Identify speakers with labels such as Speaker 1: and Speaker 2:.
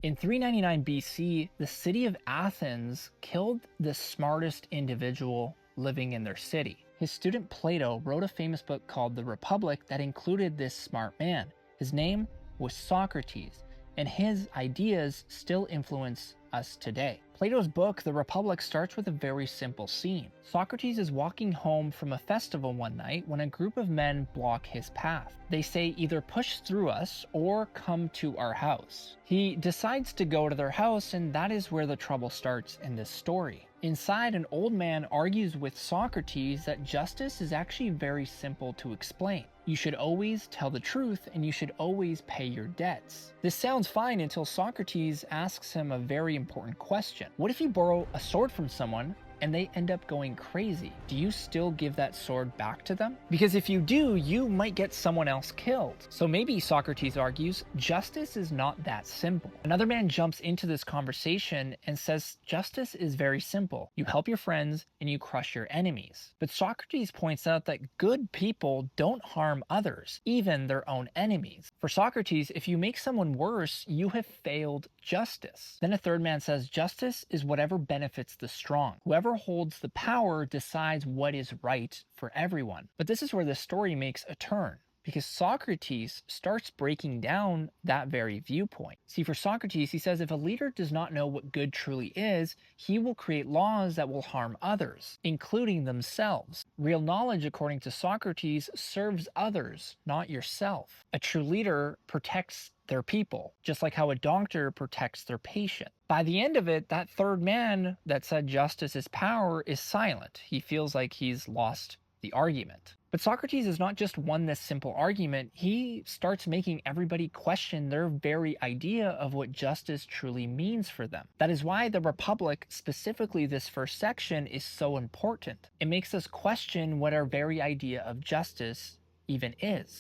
Speaker 1: In 399 BC, the city of Athens killed the smartest individual living in their city. His student Plato wrote a famous book called The Republic that included this smart man. His name was Socrates, and his ideas still influence us today. Plato's book, The Republic, starts with a very simple scene. Socrates is walking home from a festival one night when a group of men block his path. They say either push through us or come to our house. He decides to go to their house, and that is where the trouble starts in this story. Inside, an old man argues with Socrates that justice is actually very simple to explain. You should always tell the truth and you should always pay your debts. This sounds fine until Socrates asks him a very important question. What if you borrow a sword from someone and they end up going crazy? Do you still give that sword back to them? Because if you do, you might get someone else killed. So maybe, Socrates argues, justice is not that simple. Another man jumps into this conversation and says justice is very simple. You help your friends and you crush your enemies. But Socrates points out that good people don't harm others, even their own enemies. For Socrates, if you make someone worse, you have failed justice. Then a third man says justice is whatever benefits the strong. Whoever holds the power decides what is right for everyone. But this is where the story makes a turn, because Socrates starts breaking down that very viewpoint. See, for Socrates, he says if a leader does not know what good truly is, he will create laws that will harm others, including themselves. Real knowledge, according to Socrates, serves others, not yourself. A true leader protects their people, just like how a doctor protects their patient. By the end of it, that third man that said justice is power is silent. He feels like he's lost the argument. But Socrates has not just won this simple argument, he starts making everybody question their very idea of what justice truly means for them. That is why the Republic, specifically this first section, is so important. It makes us question what our very idea of justice even is.